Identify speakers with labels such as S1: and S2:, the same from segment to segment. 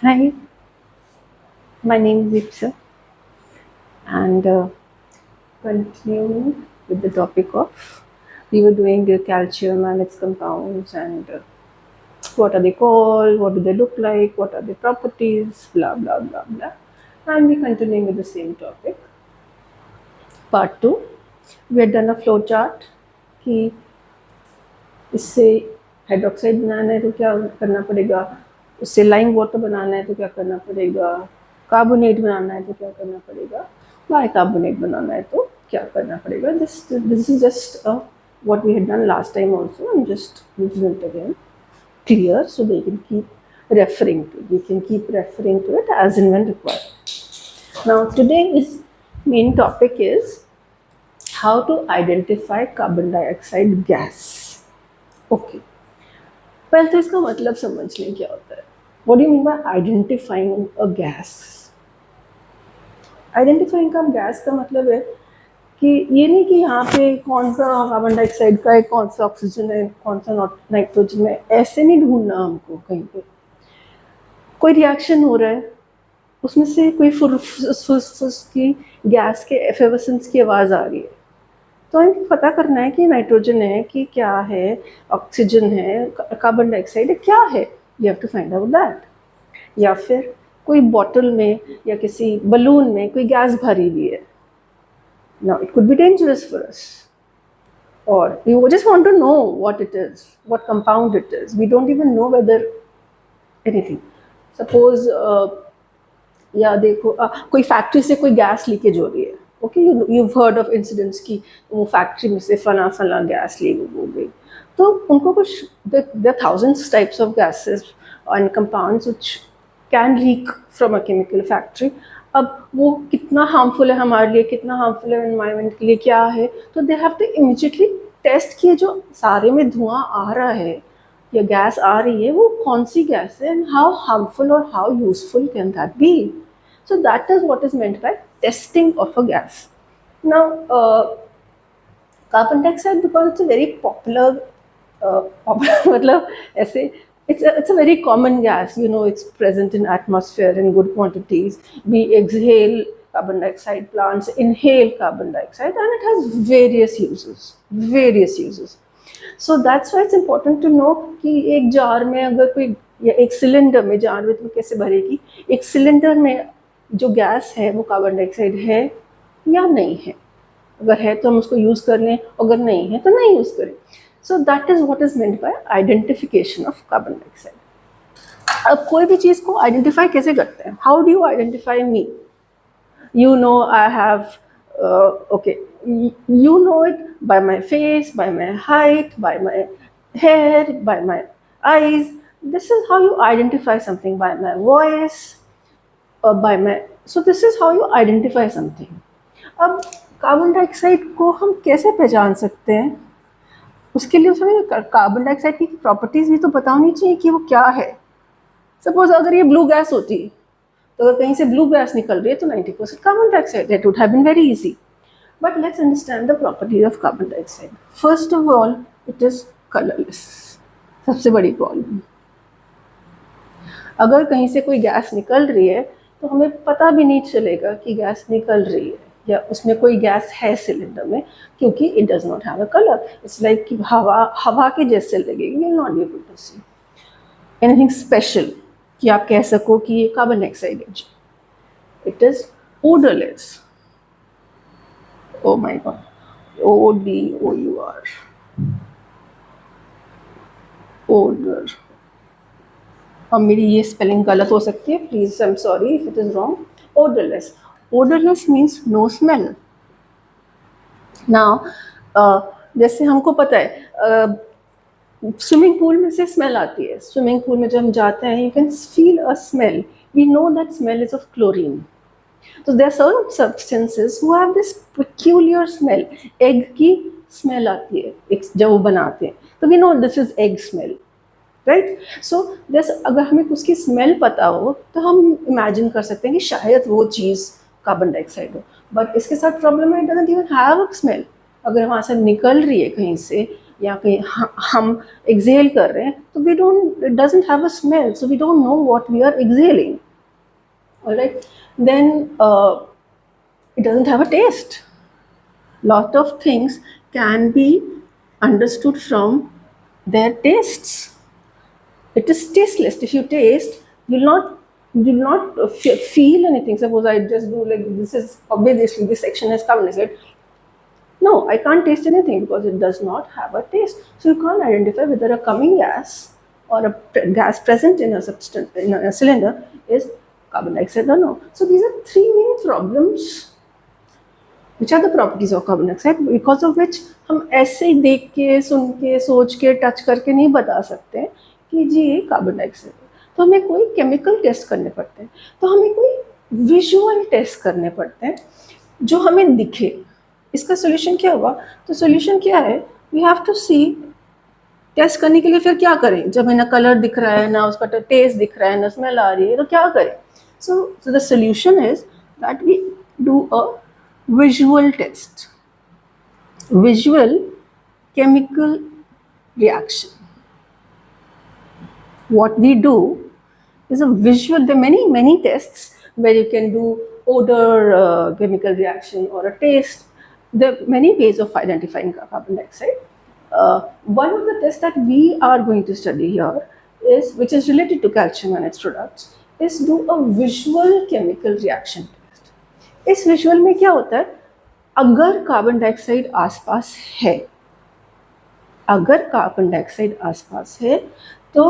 S1: Hi, my name is Ipsa, and continuing with the topic of we were doing the calcium and its compounds and what are they called, what do they look like, what are their properties, blah blah blah blah, and we continuing with the same topic. Part two, we had done a flow chart कि इससे hydroxide बनाना है तो क्या करना पड़ेगा, उससे lime water बनाना है तो क्या करना पड़ेगा, कार्बोनेट बनाना है तो क्या करना पड़ेगा, बाइकार्बोनेट बनाना है तो क्या करना पड़ेगा. This is just what we had done last time also. I'm just using it again clear so they can keep referring to it. We can keep referring to it as and when required. Now today's main topic is how to identify carbon dioxide gas. Okay, पहले तो इसका मतलब समझ लें क्या होता है. What do you mean by identifying a gas? Identifying का गैस का मतलब है कि ये नहीं कि यहाँ पे कौन सा कार्बन डाइऑक्साइड का है, कौन सा ऑक्सीजन है, कौन सा नाइट्रोजन है, ऐसे नहीं ढूंढना हमको. कहीं पे कोई रिएक्शन हो रहा है, उसमें से कोई फुस की गैस के एफेवसेंस की आवाज़ आ रही है, तो हमें पता करना है कि नाइट्रोजन है कि क्या है, ऑक्सीजन है, कार्बन डाइऑक्साइड है, क्या है. You have to find out that. या फिर कोई बॉटल में या किसी बलून में कोई गैस भरी हुई है. Now it could be dangerous for us, or we just want to know what it is, what compound it is. We don't even know whether anything. Suppose या देखो कोई फैक्ट्री से कोई गैस लीकेज हो रही है. Okay, you've heard of incidents कि वो फैक्ट्री में से फला गैस लीक हो गई. तो उनको कुछ there are thousands types of gases and compounds which can leak from a chemical factory. अब वो कितना हार्मफुल है हमारे लिए, कितना हार्मफुल है एनवायरनमेंट के लिए, क्या है, तो they have to immediately test किए जो सारे में धुआं आ रहा है या गैस आ रही है वो कौन सी गैस है एंड हाउ हार्मफुल और how useful can that be. So that is what is meant by testing of a gas. Now carbon dioxide because it's a very popular मतलब ऐसे it's a very common gas, you know, it's present in atmosphere in good quantities. We exhale carbon dioxide, plants inhale carbon dioxide, and it has various uses. So that's why it's important to know कि एक jar में अगर कोई या एक cylinder में, jar में तुम कैसे भरेगी, एक सिलेंडर में जो गैस है वो कार्बन डाइऑक्साइड है या नहीं है. अगर है तो हम उसको यूज़ कर लें, अगर नहीं है तो नहीं यूज़ करें. So that is what is meant by identification of carbon dioxide. अब कोई भी चीज़ को आइडेंटिफाई कैसे करते हैं? How do you identify me? You know I have okay. You know it by my face, by my height, by my hair, by my eyes. This is how you identify something, by my voice, by my. So this is how you identify something. अब carbon dioxide को हम कैसे पहचान सकते हैं? उसके लिए हमें कार्बन डाइऑक्साइड की प्रॉपर्टीज़ भी तो पता होनी चाहिए कि वो क्या है. सपोज अगर ये ब्लू गैस होती तो अगर कहीं से ब्लू गैस निकल रही है तो 90% carbon dioxide. That would have been very easy. But let's understand the properties of carbon dioxide. First of all it is colourless. सबसे बड़ी प्रॉब्लम, अगर कहीं से कोई गैस निकल रही है तो हमें पता भी नहीं चलेगा कि गैस निकल रही है या उसमें कोई गैस है सिलेंडर में, क्योंकि it does not have a colour. It's like कि हवा के जैसे लगेगी. You not be able to see anything special कि आप कह सको कि ये कार्बन डाइऑक्साइड है. It is odourless. Oh my god, ODOUR, odour. और मेरी ये स्पेलिंग गलत हो सकती है, please I am sorry if it is wrong. Odourless. Odorless means no smell. Now, जैसे हमको पता है स्विमिंग पूल में से स्मेल आती है. स्विमिंग पूल में जब हम जाते हैं, you can feel a smell. We know that smell is of chlorine. तो there are certain substances who have this peculiar smell. Egg की स्मेल आती है जब वो बनाते हैं, तो we know this is egg smell, right. So अगर हमें उसकी स्मेल पता हो तो हम इमेजिन कर सकते हैं कि शायद वो चीज़ कार्बन डाइऑक्साइड हो. बट इसके साथ प्रॉब्लम है, it doesn't even have a smell. अगर वहाँ से निकल रही है कहीं से या कहीं हम एक्सेल कर रहे हैं तो we don't, it doesn't have a smell, so we don't know what we are exhaling. Alright, then it doesn't have a taste. Lot of things can be understood from their tastes. It is tasteless. If you taste, you will not feel anything. Suppose I just do like this, is obviously this section is carbon dioxide. No, I can't taste anything because it does not have a taste. So you can't identify whether a coming gas or a gas present in a substance in a cylinder is carbon dioxide or no. So these are three main problems. Which are the properties of carbon dioxide, because of which हम ऐसे ही देख के, सुन के, सोच के, touch करके नहीं बता सकते कि जी ये कार्बन डाइऑक्साइड है. तो हमें कोई केमिकल टेस्ट करने पड़ते हैं, तो हमें कोई विजुअल टेस्ट करने पड़ते हैं जो हमें दिखे. इसका सोल्यूशन क्या हुआ? तो सोल्यूशन क्या है? We have to see. Test करने के लिए फिर क्या करें? जब हमें ना कलर दिख रहा है, ना उसका टेस्ट दिख रहा है, ना स्मेल आ रही है, तो क्या करें? So the solution is that we do a visual test, visual chemical reaction. What we do is a visual. There are many tests where you can do odor chemical reaction or a taste. There are many ways of identifying carbon dioxide. One of the tests that we are going to study here is, which is related to calcium and its products, is do a visual chemical reaction. इस visual में क्या होता है? अगर carbon dioxide आसपास है, अगर carbon dioxide आसपास है तो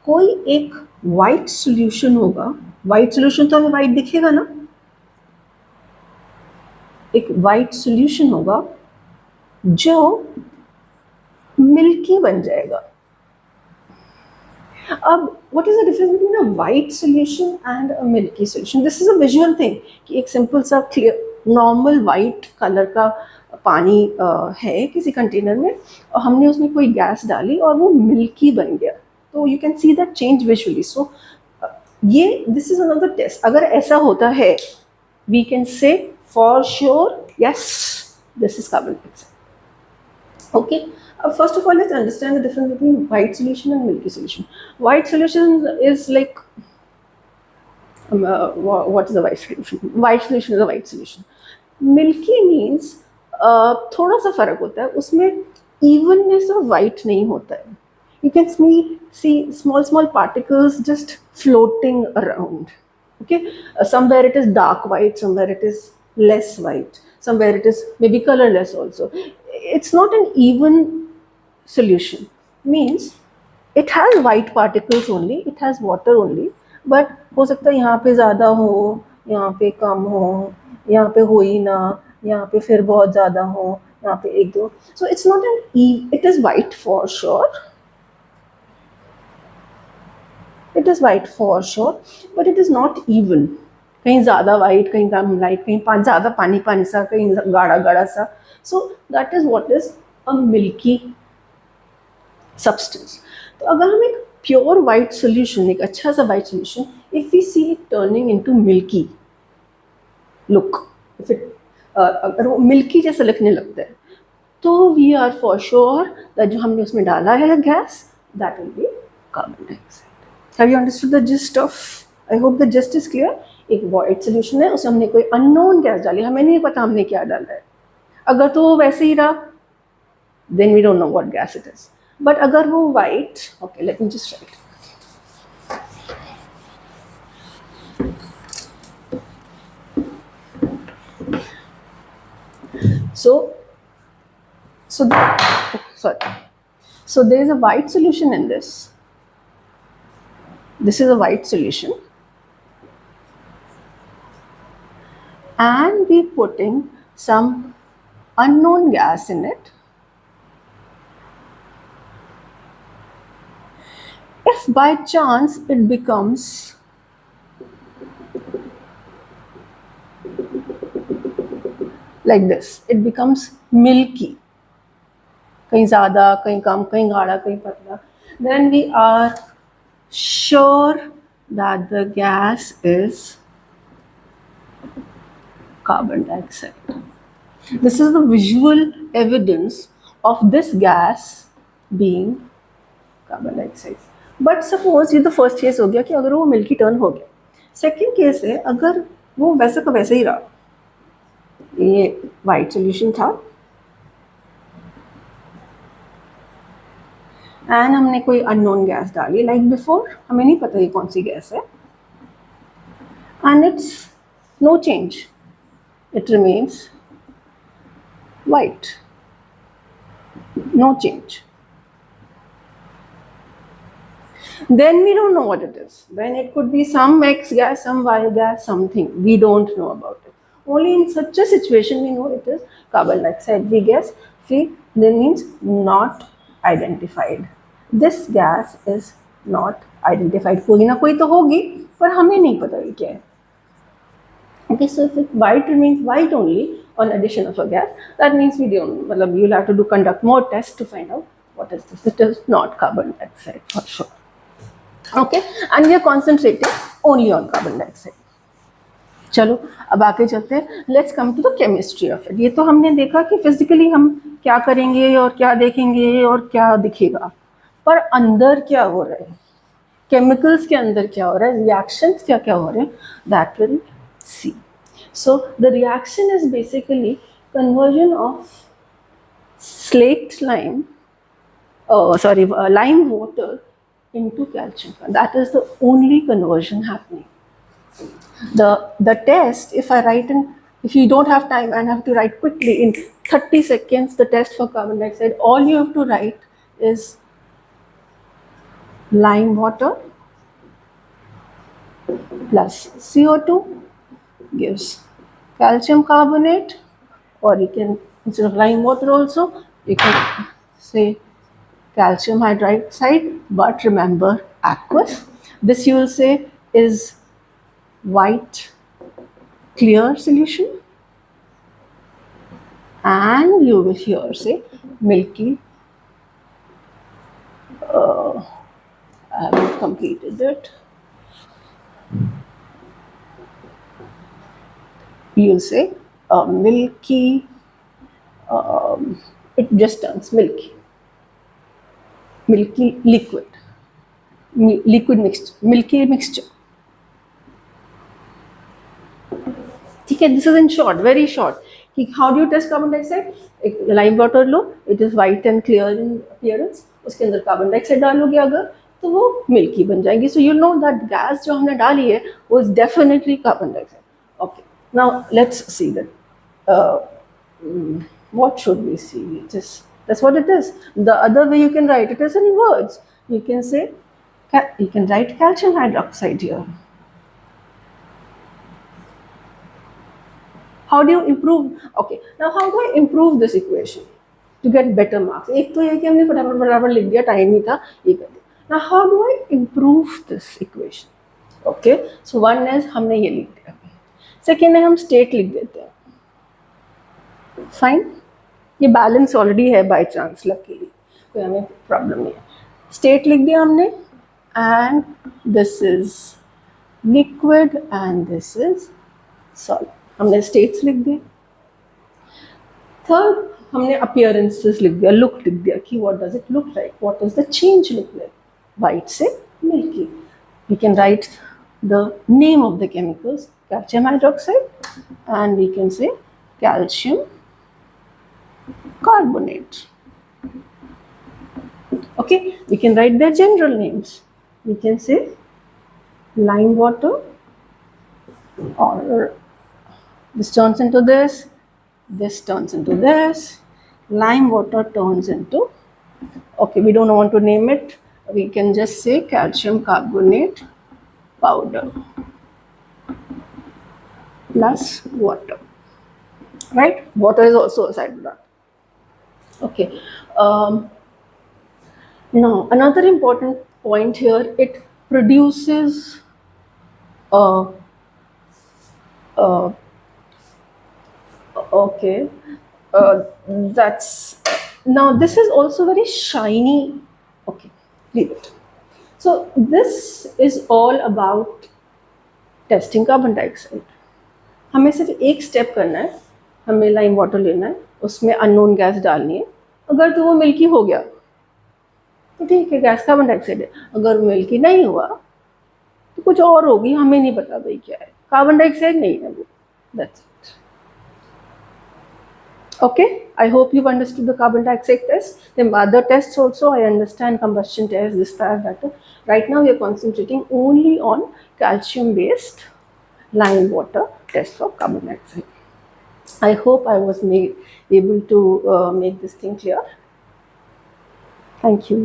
S1: कोई एक वाइट सॉल्यूशन होगा. वाइट सॉल्यूशन तो हमें वाइट दिखेगा ना. एक वाइट सॉल्यूशन होगा जो मिल्की बन जाएगा. अब what is the difference between a white solution and a milky solution? This is a visual thing कि एक simple सा clear normal white color का पानी है किसी कंटेनर में और हमने उसमें कोई गैस डाली और वो मिल्की बन गया. तो you can see that change visually. So ये this is another test. अगर ऐसा होता है we can say for sure yes, this is carbon dioxide. Okay. First of all, let's understand the difference between white solution and milky solution. White solution is like what is a white solution? White solution is a white solution. Milky means थोड़ा सा फर्क होता है उसमें. evenness of white नहीं होता है. You can see small particles just floating around. Okay, somewhere it is dark white, somewhere it is less white, somewhere it is maybe colorless also. It's not an even solution. Means it has white particles only, it has water only, but हो सकता है यहाँ पे ज़्यादा हो, यहाँ पे कम हो, यहाँ पे हो ही ना, यहाँ पे फिर बहुत ज़्यादा हो, यहाँ पे एक दो. So it's not an it is white for sure. It is white for sure, but it is not even. कहीं ज़्यादा white, कहीं कम light, कहीं ज़्यादा पानी सा, कहीं गाढ़ा सा. So that is what is a milky substance. तो अगर हम एक प्योर वाइट सोल्यूशन, एक अच्छा सा white solution, if we see it turning into milky look, if it अगर वो मिल्की जैसा लगने लगता है तो we are for sure that जो हमने उसमें डाला है gas, that will be carbon dioxide. Have you understood the gist of? I hope the gist is clear. एक वाइट सोल्यूशन है, उसमें हमने कोई अननोन गैस डाली, हमें नहीं पता हमने क्या डाला है. अगर तो वो वैसे ही रहा, then we don't know what gas it is. But agar wo white, okay, let me just write. So there is a white solution in this. This is a white solution, and we putting some unknown gas in it. If by chance it becomes like this, it becomes milky, कहीं ज़्यादा, कहीं कम, कहीं गाढ़ा, कहीं पतला, then we are sure that the gas is carbon dioxide. This is the visual evidence of this gas being carbon dioxide. But suppose ये तो first case हो गया कि अगर वो मिल्की टर्न हो गया. सेकेंड केस है अगर वो वैसे का वैसे ही रहा, ये वाइट सोल्यूशन था एंड हमने कोई अननोन गैस डाली लाइक बिफोर, हमें नहीं पता ये कौन सी गैस है, and it's no change, it remains white, no change. Then we don't know what it is. Then it could be some X gas, some Y gas, something. We don't know about it. Only in such a situation we know it is carbon dioxide. We guess, then means not identified. This gas is not identified. कोई ना कोई तो होगी, पर हमें नहीं पता ये क्या है. Okay, so if white remains white only on addition of a gas, that means we don't. मतलब you'll have to conduct more tests to find out what is this. It is not carbon dioxide for sure. Okay, and we are concentrating only on carbon dioxide. चलो अब आगे चलते हैं. Let's come to the chemistry of it. ये तो हमने देखा कि फिजिकली हम क्या करेंगे और क्या देखेंगे और क्या दिखेगा, पर अंदर क्या हो रहा है, केमिकल्स के अंदर क्या हो रहा है, रिएक्शंस क्या क्या हो रहे हैं, that will see. So the reaction is basically conversion of slaked lime, lime water into calcium. That is the only conversion happening. The test, if you don't have time and have to write quickly in 30 seconds the test for carbon dioxide, all you have to write is lime water plus CO2 gives calcium carbonate, or you can, instead of lime water also, you can say calcium hydroxide, but remember aqueous. This you will say is white clear solution, and you will here say milky. I haven't completed it. You'll say milky. It just turns milky. Milky liquid, liquid mixture, milky mixture. ठीक है, this is in short, very short. कि how do you test carbon dioxide? एक lime water low, it is white and clear in appearance. उसके अंदर carbon dioxide डालोगे अगर, तो वो milky बन जाएगी. So you know that gas जो हमने डाली है वो is definitely carbon dioxide. Okay, now let's see that. What should we see? That's what it is. The other way you can write it is in words. You can say, you can write calcium hydroxide here. How do you improve? Okay, now how do I improve this equation to get better marks? एक तो ये कि हमने फटाफट लिख दिया, time नहीं था, ये कर दिया. Now how do I improve this equation? Okay, so one is हमने ये लिख दिया. Second है हम state लिख देते हैं. Fine. ये बैलेंस ऑलरेडी है बाय चांस, लकीली कोई हमें प्रॉब्लम नहीं है. स्टेट लिख दिया हमने, and this is liquid and this is solid. हमने स्टेट्स लिख दिए. थर्ड हमने अपीयरेंसेस लिख दिया, लुक लिख दिया कि what does it look like, what is the change look like, white से मिल्की. We can write the name of the chemicals, calcium hydroxide, and we can say calcium carbonate. Okay, we can write their general names. We can say lime water, or this turns into this turns into this, lime water turns into, okay, we don't want to name it, we can just say calcium carbonate powder plus water, right? Water is also a side product. Okay, now another important point here, it produces okay, that's, now this is also very shiny. Okay, leave it. So this is all about testing carbon dioxide. हमें सिर्फ एक step करना है, हमें lime water लेना है, उसमें unknown gas डालनी है. अगर तो वो मिल्की हो गया, तो ठीक है, गैस कार्बन डाइऑक्साइड है। अगर मिल्की नहीं हुआ तो कुछ और होगी, हमें नहीं पता भाई क्या है, कार्बन डाइऑक्साइड नहीं है वो। That's it. Okay, I hope you've understood the carbon dioxide test. The other tests also, I understand combustion test, this, that. Right now, we are concentrating only on calcium-based lime water test for carbon dioxide. I hope I was able to make this thing clear. Thank you.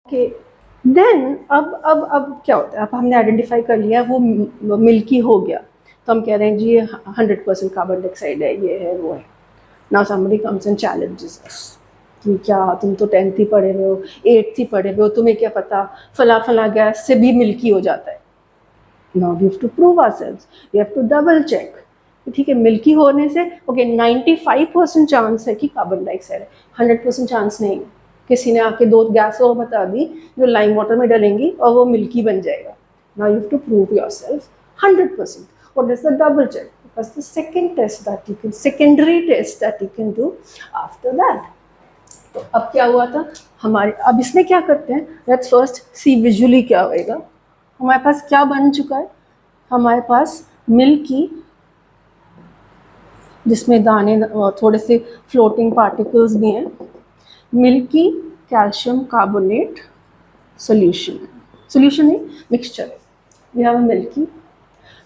S1: Okay. Then अब क्या होता है, अब हमने identify कर लिया वो milky हो गया, तो हम कह रहे हैं जी ये 100% कार्बन डाइऑक्साइड है, ये है वो है। Now somebody comes and challenges us कि क्या तुम तो 10th ही पढ़े हुए हो, 8th ही पढ़े हुए हो, तुम्हें क्या पता फला फला गैस से भी मिल्की हो जाता है। Now we have to prove ourselves, we have to double check. ठीक है, मिल्की होने से ओके 95% चांस है कि कार्बन डाइऑक्साइड है, 100% चांस नहीं। किसी ने आके 2 गैस और बता दी जो लाइम वाटर में डलेंगी और वो मिल्की बन जाएगा। Now you have to prove yourself 100%. What is the double check? Because the second test that you can, secondary test that you can do after that. तो अब क्या हुआ था हमारे, अब इसमें क्या करते हैं, लेट्स फर्स्ट सी विजुअली क्या होएगा। हमारे पास क्या बन चुका है, हमारे पास मिल्की जिसमें दाने थोड़े से फ्लोटिंग पार्टिकल्स भी हैं, milky calcium carbonate solution. Solution है mixture. We have a milky.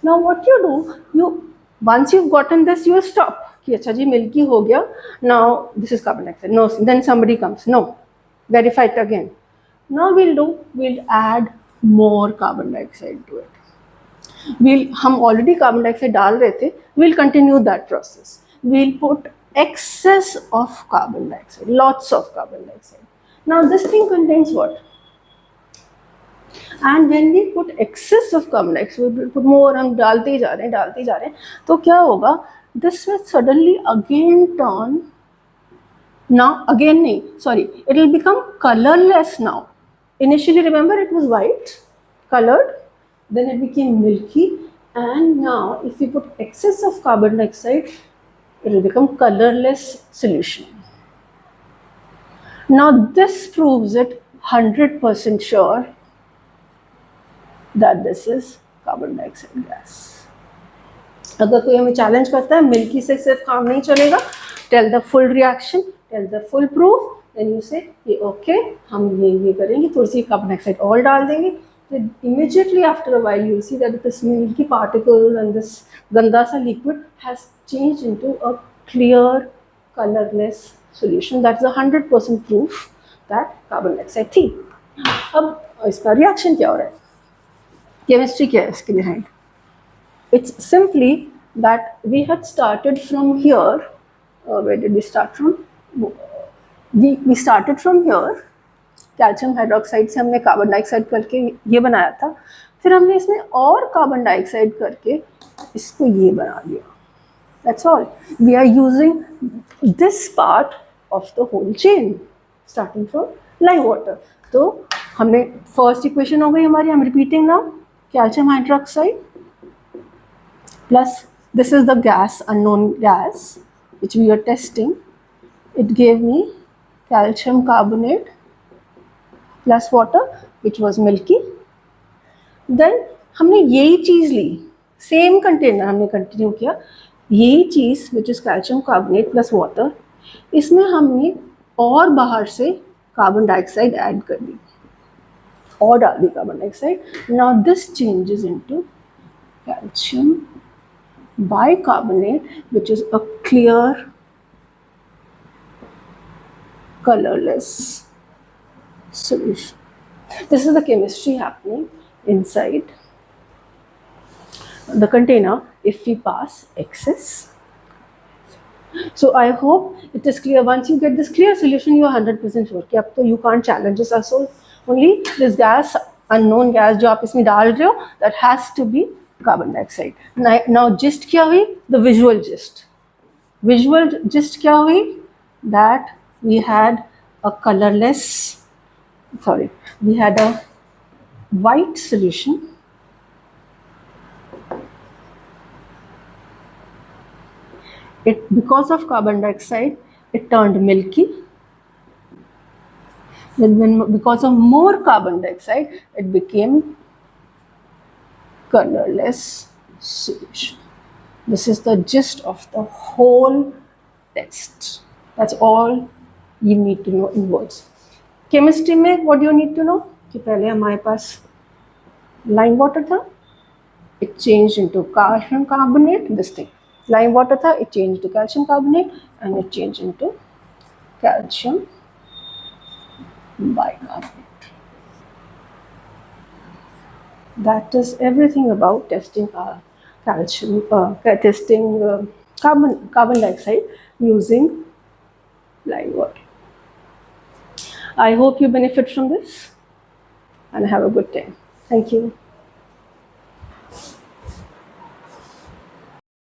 S1: Now what you do, you once you've gotten this, you stop. कि अच्छा जी मिल्की हो गया. Now this is carbon dioxide. No, then somebody comes. No, verify it again. Now we'll add more carbon dioxide to it. हम already carbon dioxide डाल रहे थे. We'll continue that process. We'll put excess of carbon dioxide, lots of carbon dioxide. Now this thing contains what? And when we put excess of carbon dioxide, we put more, हम डालते ही जा रहे हैं, तो क्या होगा, this will suddenly again turn, now again नहीं, sorry, it will become colorless now. Initially remember it was white colored, then it became milky, and now if we put excess of carbon dioxide, it will become colorless solution. Now this proves it 100% sure that this is carbon dioxide gas. अगर कोई हमें challenge करता है milky से सिर्फ काम नहीं चलेगा, tell the full reaction, tell the full proof, then you say ये ओके हम ये करेंगे, थोड़ी सी कार्बन डाइऑक्साइड और डाल देंगे, then immediately after a while you will see that this milky particles and this ganda sa liquid has changed into a clear colorless solution. That's 100% proof that carbon dioxide थी. अब इसका reaction क्या हो रहा है, केमिस्ट्री क्या है इसके behind? It's simply that we had started from here. Where did we start from? We started from here. Calcium hydroxide से हमने कार्बन डाइऑक्साइड करके ये बनाया था, फिर हमने इसमें और कार्बन डाइऑक्साइड करके इसको ये बना दिया. That's all. We are using this part of the whole chain, starting from lime water. तो हमने फर्स्ट इक्वेशन हो गई हमारी, I'm repeating now. Calcium hydroxide plus this is the gas, unknown gas which we are testing. It gave me calcium carbonate plus water which was milky. Then हमने यही चीज़ ली, same container हमने continue किया, यही चीज़ which is calcium carbonate plus water, इसमें हमने और बाहर से कार्बन डाइऑक्साइड ऐड कर दी और डाल दी carbon dioxide. Now this changes into calcium bicarbonate which is a clear colorless solution. This is the chemistry happening inside the container if we pass excess. So I hope it is clear. Once you get this clear solution, you are 100% sure कि अब तो you can't challenge this also. Only this gas, unknown gas जो आप इसमें डाल रहे हो, that has to be carbon dioxide. Now gist क्या हुई? The visual gist. Visual gist क्या हुई? That we had a colorless, sorry, we had a white solution It, because of carbon dioxide, it turned milky. Then because of more carbon dioxide, it became colorless solution. This is the gist of the whole text. That's all you need to know in words. Chemistry में what do you need to know? कि पहले हमारे पास lime water था, it changed into calcium carbonate, this thing. Lime water था, it changed to calcium carbonate, and it changed into calcium bicarbonate. That is everything about testing carbon dioxide using lime water. I hope you benefit from this and have a good day. Thank you.